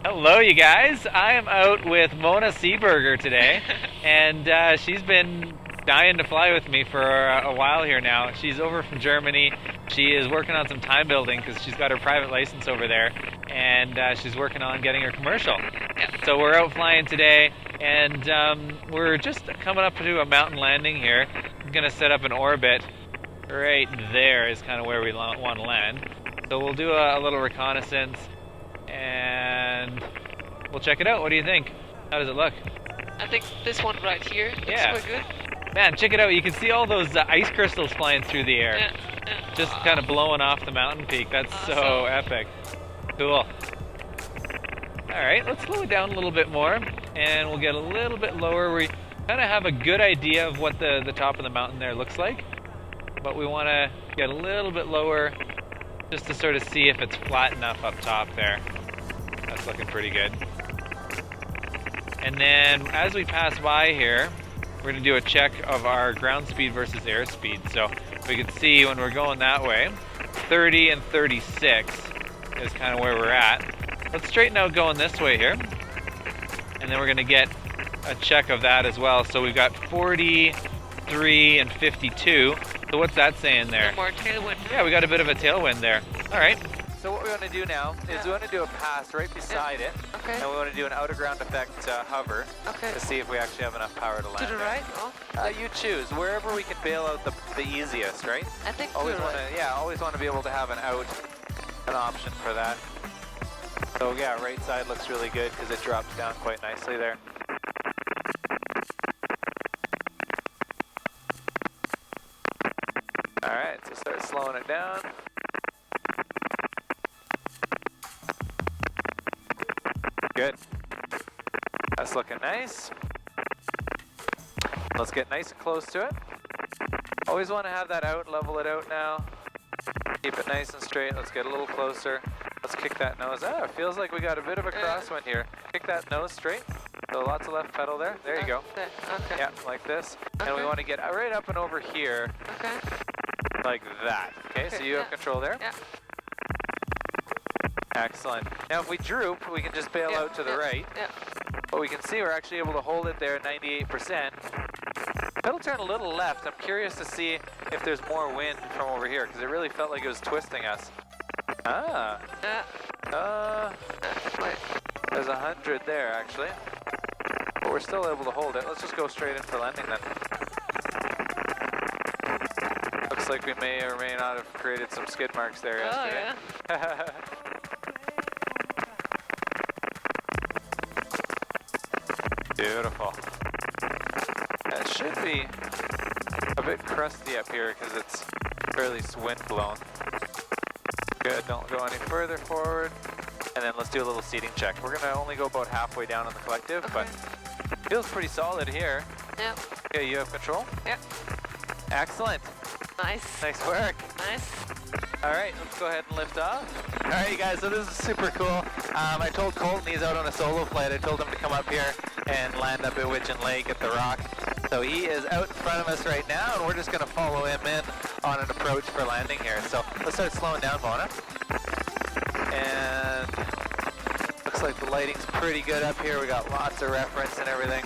Hello, you guys. I am out with Mona Seeberger today, and she's been dying to fly with me for a while here now. She's over from Germany. She is working on some time building because she's got her private license over there, and she's working on getting her commercial. So we're out flying today, and we're just coming up to a mountain landing here. I'm going to set up an orbit right there is kind of where we want to land. So we'll do a little reconnaissance and we'll check it out. What do you think? How does it look? I think this one right here looks Yeah. super good. Man, check it out. You can see all those ice crystals flying through the air. Yeah. Just kind of blowing off the mountain peak. That's so Awesome. epic. Cool. Alright, let's slow it down a little bit more and we'll get a little bit lower. We kind of have a good idea of what the top of the mountain there looks like, but we want to get a little bit lower just to sort of see if it's flat enough up top there. That's looking pretty good. And then as we pass by here, we're going to do a check of our ground speed versus airspeed. So we can see when we're going that way, 30 and 36 is kind of where we're at. Let's straighten out going this way here. And then we're going to get a check of that as well. So we've got 43 and 52. So what's that saying there? More tailwind. Yeah, we got a bit of a tailwind there. All right. So what we want to do now is we want to do a pass right beside it. Okay. And we want to do an out of ground effect hover Okay. to see if we actually have enough power to land. To the there. right? Oh, You choose wherever we can bail out the easiest, right? I think Always to the want right. to, yeah, always want to be able to have an option for that. So yeah, right side looks really good because it drops down quite nicely there. All right, so start slowing it down. Good. That's looking nice. Let's get nice and close to it. Always want to have that out, level it out now. Keep it nice and straight. Let's get a little closer. Let's kick that nose. Ah, it feels like we got a bit of a crosswind here. Kick that nose straight. So lots of left pedal there. There you go. Okay. Yeah, like this. And we Okay. want to get right up and over here Okay. like that. Okay, so Okay, you have yeah. control there? Yeah. Excellent. Now if we droop, we can just bail Yeah, out to the yeah, right. Yeah. But we can see we're actually able to hold it there at 98%. It'll turn a little left. I'm curious to see if there's more wind from over here because it really felt like it was twisting us. Ah, Yeah. Wait. there's 100 there actually. But we're still able to hold it. Let's just go straight in for landing then. Looks like we may or may not have created some skid marks there Oh yesterday. yeah. Beautiful. It should be a bit crusty up here because it's fairly wind blown. Good, don't go any further forward. And then let's do a little seating check. We're gonna only go about halfway down on the collective, Okay. but feels pretty solid here. Yeah. Okay, you have control? Yeah. Excellent. Nice. Nice work. Nice. All right, let's go ahead and lift off. All right, you guys, so this is super cool. I told Colton he's out on a solo flight. I told him to come up here and land up at Widgeon Lake at the Rock. So he is out in front of us right now, and we're just going to follow him in on an approach for landing here. So let's start slowing down, Mona. And looks like the lighting's pretty good up here. We got lots of reference and everything.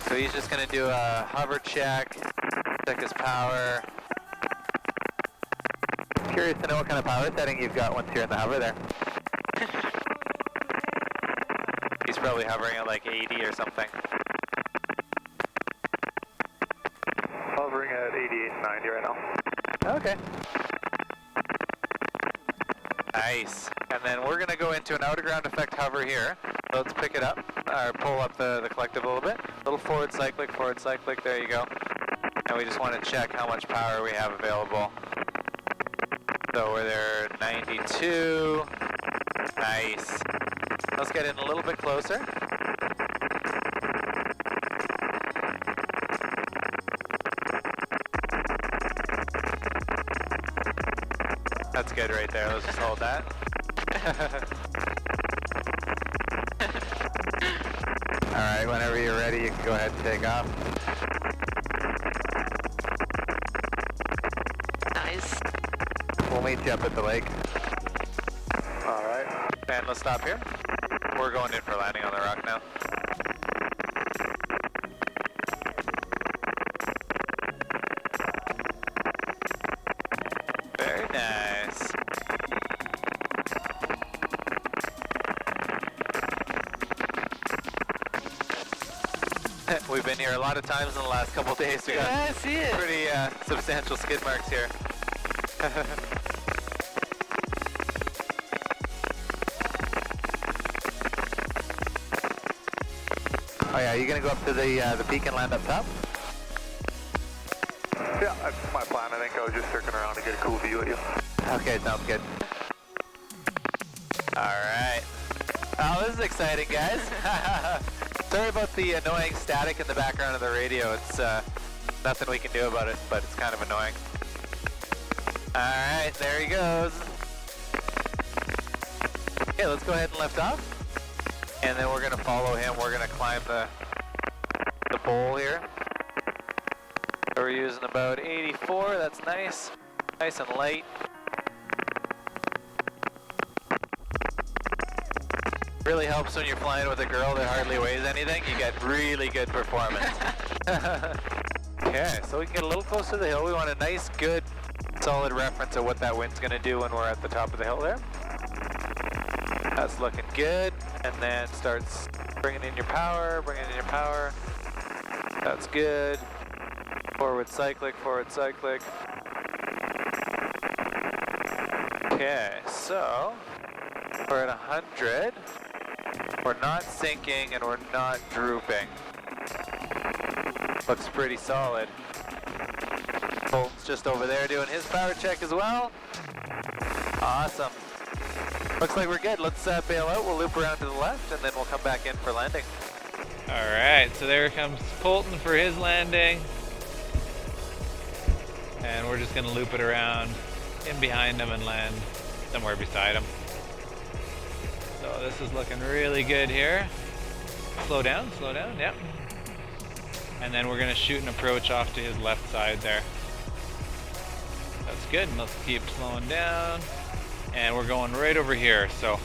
So he's just going to do a hover check his power. Curious to know what kind of power setting you've got once you're in the hover there. He's probably hovering at like 80 or something. Hovering at 8890 right now. Okay. Nice. And then we're going to go into an out of ground effect hover here. So let's pick it up, or pull up the collective a little bit. Little forward cyclic, there you go. And we just want to check how much power we have available. So we're there, 92. Nice. Let's get in a little bit closer. That's good right there. Let's just hold that. All right, whenever you're ready, you can go ahead and take off. Nice. We'll meet you up at the lake. All right. And let's stop here. we're going in for landing on the rock now. Very nice. We've been here a lot of times in the last couple of days. We got I see it. pretty substantial skid marks here. Oh yeah, are you gonna go up to the peak and land up top? Yeah, that's my plan. I think I was just circling around to get a cool view at you. Okay, sounds good. Alright. Oh, this is exciting, guys. Sorry about the annoying static in the background of the radio. It's nothing we can do about it, but it's kind of annoying. Alright, there he goes. Okay, let's go ahead and lift off. And then we're going to follow him. We're going to climb the bowl here. So we're using about 84. That's nice. Nice and light. Really helps when you're flying with a girl that hardly weighs anything. You get really good performance. Okay, so we can get a little closer to the hill. We want a nice, good, solid reference of what that wind's going to do when we're at the top of the hill there. That's looking good. And then starts bringing in your power, That's good. Forward cyclic, forward cyclic. Okay, so we're at 100. We're not sinking and we're not drooping. Looks pretty solid. Colton's just over there doing his power check as well. Awesome. Looks like we're good. Let's bail out. We'll loop around to the left and then we'll come back in for landing. Alright, so there comes Colton for his landing. And we're just going to loop it around in behind him and land somewhere beside him. So this is looking really good here. Slow down, yep. And then we're going to shoot an approach off to his left side there. That's good, and let's keep slowing down. And we're going right over here, so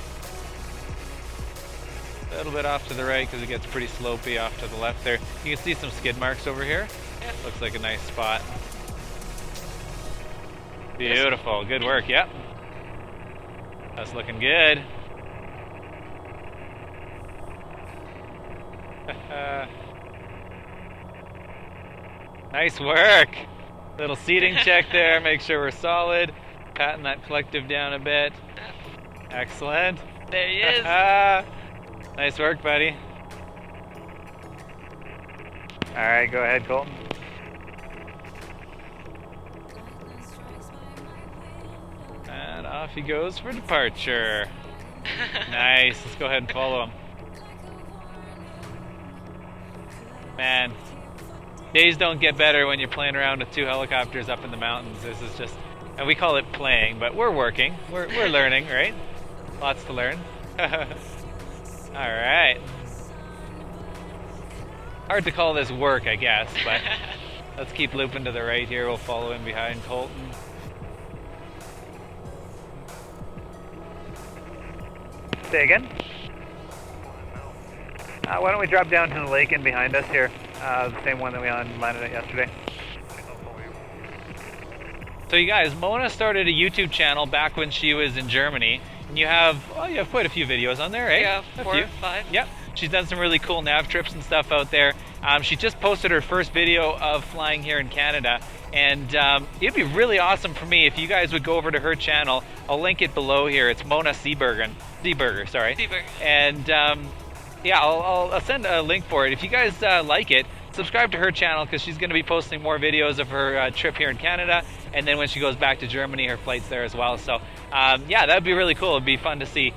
a little bit off to the right because it gets pretty slopey off to the left there. You can see some skid marks over here. Yeah. Looks like a nice spot. Beautiful, good work, yep. That's looking good. Nice work. Little seating check there, make sure we're solid. Patting that collective down a bit. Excellent. There he is. Nice work, buddy. Alright, go ahead, Colton. And off he goes for departure. Nice, let's go ahead and follow him. Man, days don't get better when you're playing around with 2 helicopters up in the mountains. This is just, and we call it playing, but we're working. We're learning, right? Lots to learn. Alright. Hard to call this work, I guess, but let's keep looping to the right here. We'll follow in behind Colton. Say again? Why don't we drop down to the lake in behind us here? The same one that we landed at yesterday. So you guys, Mona started a YouTube channel back when she was in Germany. And you have quite a few videos on there, right? Yeah, 4 or 5. Yep. She's done some really cool nav trips and stuff out there. She just posted her first video of flying here in Canada. And it'd be really awesome for me if you guys would go over to her channel. I'll link it below here. It's Mona Seeberger, sorry. Seeberger. And yeah, I'll send a link for it. If you guys like it, subscribe to her channel because she's going to be posting more videos of her trip here in Canada. And then when she goes back to Germany, her flight's there as well. So yeah, that'd be really cool. It'd be fun to see.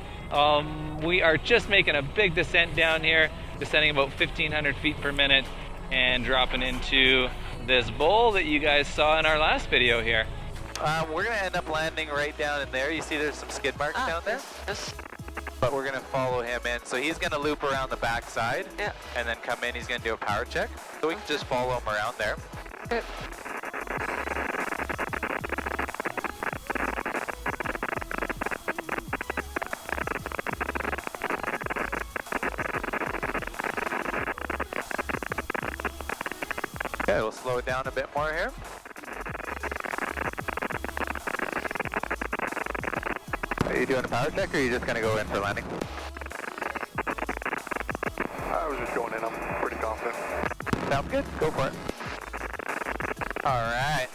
We are just making a big descent down here, descending about 1,500 feet per minute and dropping into this bowl that you guys saw in our last video here. We're going to end up landing right down in there. You see there's some skid marks down there? Yes. But we're going to follow him in. So he's going to loop around the back side Yeah. and then come in. He's going to do a power check. So we can just follow him around there. Okay. we'll slow it down a bit more here. Are you doing a power check, or are you just going to go in for landing? I was just going in. I'm pretty confident. Sounds good. Go for it. All right.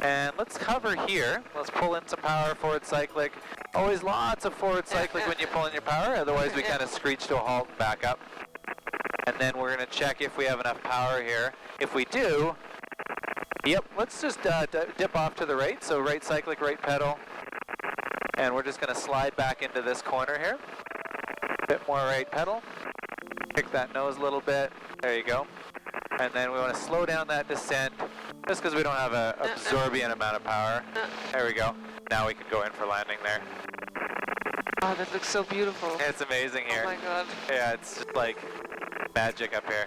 And let's hover here. Let's pull in some power, forward cyclic. Always lots of forward cyclic when you pull in your power, otherwise we kind of screech to a halt and back up. And then we're going to check if we have enough power here. If we do, yep, let's just dip off to the right. So right cyclic, right pedal. And we're just going to slide back into this corner here. Bit more right pedal. Kick that nose a little bit. There you go. And then we want to slow down that descent, just because we don't have an absorbent amount of power. There we go. Now we can go in for landing there. Oh, that looks so beautiful. It's amazing here. Oh my god. Yeah, it's just like magic up here.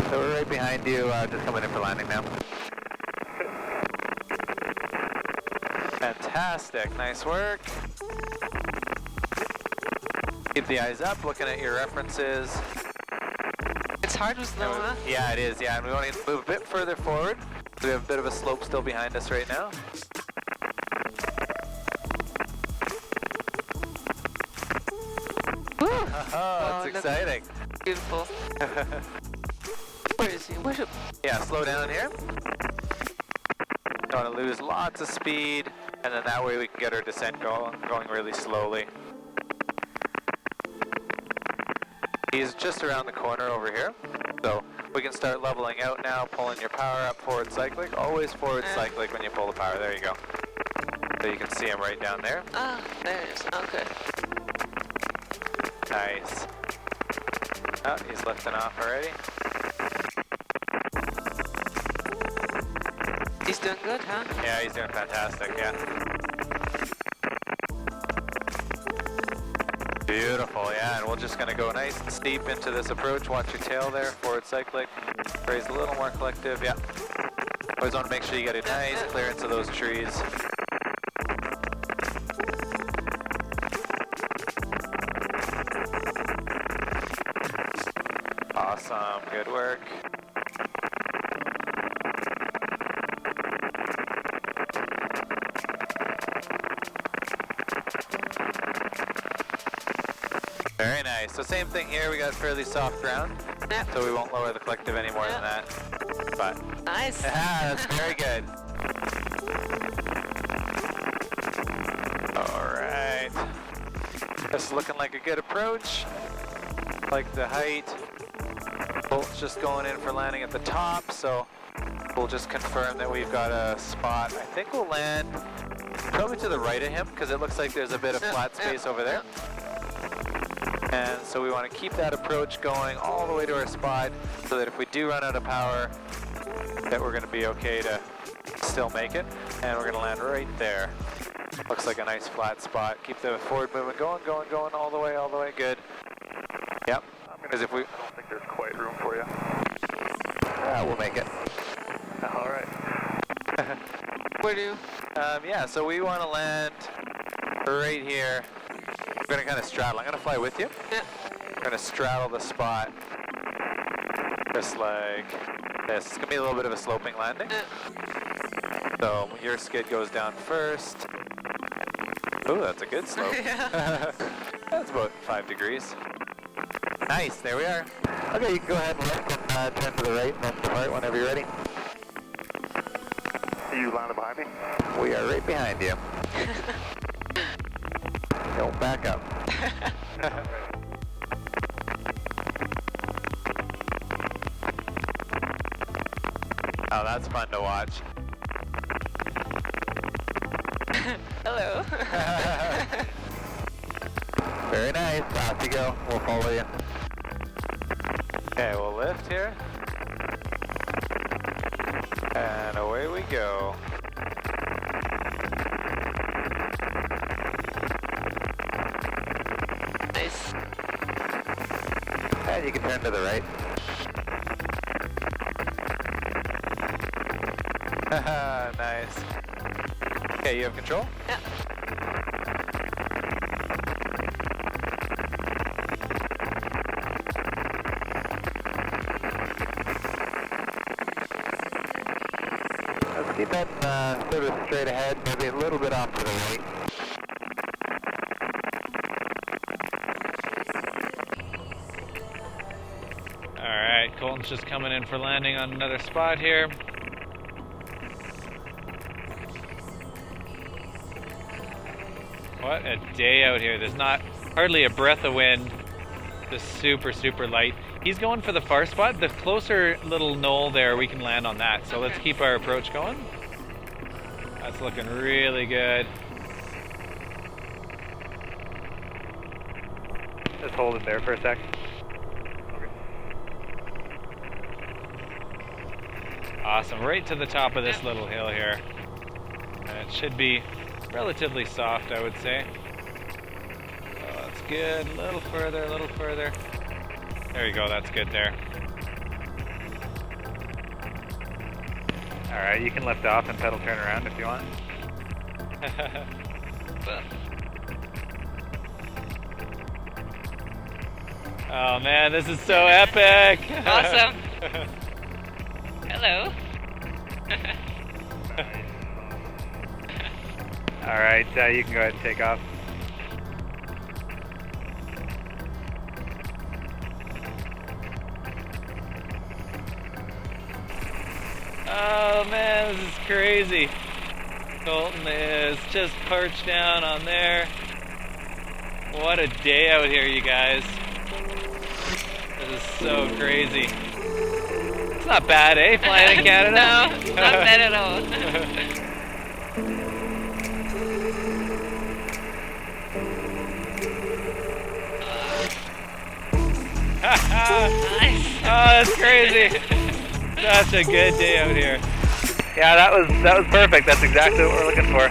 So we're right behind you, just coming in for landing now. Fantastic, nice work. Keep the eyes up, looking at your references. It's hard with snow, huh? Yeah, it is, yeah, and we want to move a bit further forward. So we have a bit of a slope still behind us right now. Woo! Oh, it's exciting. Beautiful. Where is he? Where's it? Yeah, slow down here. Don't want to lose lots of speed, and then that way we can get our descent going really slowly. He's just around the corner over here, so we can start leveling out now, pulling your power up, forward cyclic. Always forward cyclic when you pull the power. There you go. So you can see him right down there. Ah, there it is. Okay. Nice. Oh, he's lifting off already. He's doing good, huh? Yeah, he's doing fantastic, yeah. Beautiful, yeah, and we're just going to go nice and steep into this approach. Watch your tail there, forward cyclic. Raise a little more collective, yeah. Always want to make sure you get a nice clearance of those trees. Awesome, good work. Very nice. So same thing here, we got fairly soft ground, so we won't lower the collective any more than that. But Nice. that's very good. All right. This is looking like a good approach. Like the height. Bolt's just going in for landing at the top, so we'll just confirm that we've got a spot. I think we'll land probably to the right of him, because it looks like there's a bit of flat space over there. And so we want to keep that approach going all the way to our spot, so that if we do run out of power, that we're going to be okay to still make it. And we're going to land right there. Looks like a nice flat spot. Keep the forward movement going all the way, good. Yep. Because if we... I don't think there's quite room for you. we'll make it. All right. Where do you? Yeah, so we want to land right here. We're going to kind of straddle. I'm going to fly with you. Yeah. We're going to straddle the spot. Just like this. It's going to be a little bit of a sloping landing. Yeah. So your skid goes down first. Ooh, that's a good slope. Yeah. That's about 5 degrees. Nice, there we are. Okay, you can go ahead and lift and turn to the right and then depart whenever you're ready. You landed behind me? We are right behind you. Don't back up. Oh, that's fun to watch. Hello. Very nice. Off you go. We'll follow you. Okay, we'll lift here. And away we go. Nice. And you can turn to the right. Nice. Okay, you have control? Yeah. keep heading sort of straight ahead, maybe a little bit off to the right. Alright, Colton's just coming in for landing on another spot here. What a day out here. There's not hardly a breath of wind. Just super, super light. He's going for the far spot. The closer little knoll there, we can land on that. So let's keep our approach going. That's looking really good. Just hold it there for a sec. Awesome, right to the top of this little hill here. And it should be relatively soft, I would say. Oh, that's good. A little further, a little further. There you go, that's good there. Alright, you can lift off and pedal turn around if you want. Oh man, this is so epic! Awesome. Hello. Alright, you can go ahead and take off. Oh man, this is crazy. Colton is just perched down on there. What a day out here, you guys. This is so crazy. It's not bad, eh? Flying in Canada? No, it's not bad at all. Nice. Oh, that's crazy. Such a good day out here. Yeah, that was perfect. That's exactly what we're looking for.